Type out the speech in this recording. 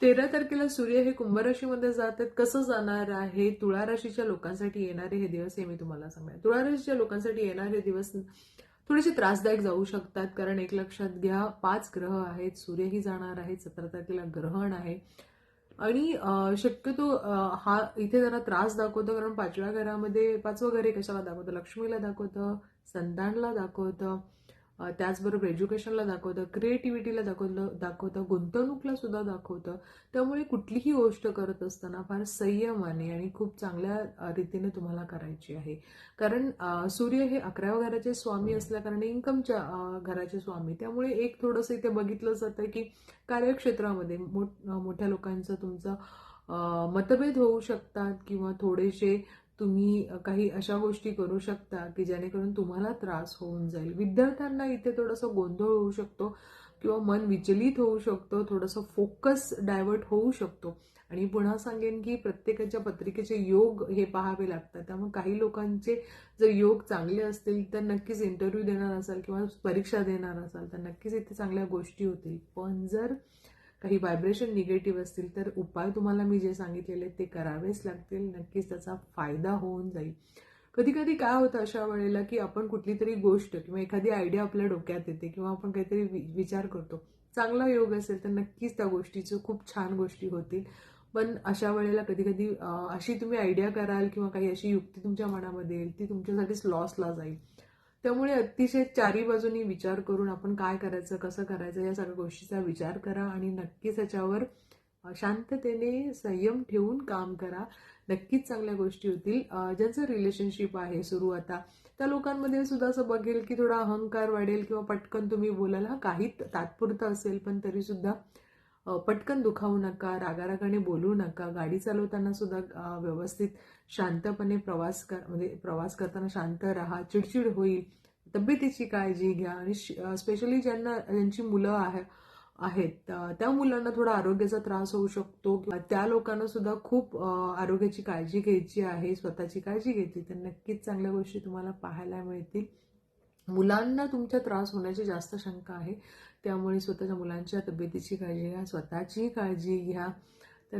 13 तारखेला सूर्य हे कुंभ राशीमध्ये जातात. कसं जाणार आहे तुळा राशीच्या लोकांसाठी येणारे हे दिवस हे मी तुम्हाला सांगणार. तुळा राशीच्या लोकांसाठी येणारे दिवस थोडेसे त्रासदायक जाऊ शकतात, कारण एक लक्षात घ्या 5 ग्रह आहेत. सूर्यही जाणार आहे, 17 तारखेला ग्रहण आहे आणि शक्यतो हा इथे जरा त्रास दाखवतो, कारण 5व्या घरामध्ये 5वं घर हे कशाला दाखवतं? लक्ष्मीला दाखवतं, संतानला दाखवतं, त्याचबरोबर एज्युकेशनला दाखवतं, क्रिएटिव्हिटीला दाखवतं, गुंतवणूकला सुद्धा दाखवतं. त्यामुळे कुठलीही गोष्ट करत असताना फार संयमाने आणि खूप चांगल्या रीतीने तुम्हाला करायची आहे. कारण सूर्य हे 11व्या घराचे स्वामी असल्याकारणे इन्कमच्या घराचे स्वामी, त्यामुळे एक थोडंसं इथे बघितलं जातं की कार्यक्षेत्रामध्ये मोठ्या लोकांचं तुमचं मतभेद होऊ शकतात, किंवा थोडेसे तुम्ही काही अशा गोष्टी करू शकता की जेणेकरून तुम्हाला त्रास होऊन जाईल. विद्यार्थ्यांना इथे थोडंसं गोंधळ होऊ शकतो किंवा मन विचलित होऊ शकतो, थोडंसं फोकस डायव्हर्ट होऊ शकतो. आणि पुन्हा सांगेन की प्रत्येकाच्या पत्रिकेचे योग हे पाहावे लागतात. त्यामुळे काही लोकांचे जर योग चांगले असतील तर नक्कीच इंटरव्ह्यू देणार असाल किंवा परीक्षा देणार असाल तर नक्कीच इथे चांगल्या गोष्टी होतील. पण जर काही व्हायब्रेशन निगेटिव्ह असतील तर उपाय तुम्हाला मी जे सांगितलेले ते करावेच लागतील. नक्कीच त्याचा फायदा होऊन जाईल. कधी कधी काय होतं अशा वेळेला की आपण कुठली तरी गोष्ट किंवा एखादी आयडिया आपल्या डोक्यात येते किंवा आपण काहीतरी विचार करतो. चांगला योग असेल तर नक्कीच त्या गोष्टीचं खूप छान गोष्टी होतील. पण अशा वेळेला कधी कधी अशी तुम्ही आयडिया कराल किंवा काही अशी युक्ती तुमच्या मनामध्ये येईल ती तुमच्यासाठीच लॉसला जाईल. त्यामुळे अतिशय चारी बाजूनी विचार करून आपण काय करायचं, कसं करायचं या सगळ्या गोष्टीचा विचार करा आणि नक्कीच त्याच्यावर शांततेने संयम ठेवून काम करा. नक्कीच चांगल्या गोष्टी होतील. ज्यांचं रिलेशनशिप आहे सुरू आता त्या लोकांमध्ये सुद्धा असं बघेल की थोडा अहंकार वाढेल किंवा पटकन तुम्ही बोलाल. हा काही तात्पुरतं असेल पण तरी सुद्धा पटकन दुखावू नका, रागारागाने बोलू नका. गाडी चालवताना सुद्धा व्यवस्थित शांतपणे म्हणजे प्रवास करताना शांत राहा. चिडचिड होईल. तब्येतीची काळजी घ्या आणि स्पेशली ज्यांची मुलं आहेत त्या मुलांना थोडा आरोग्याचा त्रास होऊ शकतो. त्या लोकांना सुद्धा खूप आरोग्याची काळजी घ्यायची आहे, स्वतःची काळजी घ्यायची. तर नक्कीच चांगल्या गोष्टी तुम्हाला पाहायला मिळतील. मुलांना तुमच्या त्रास होण्याची जास्त शंका आहे, त्यामुळे स्वतःच्या मुलांच्या तब्येतीची काळजी घ्या, स्वतःची काळजी घ्या.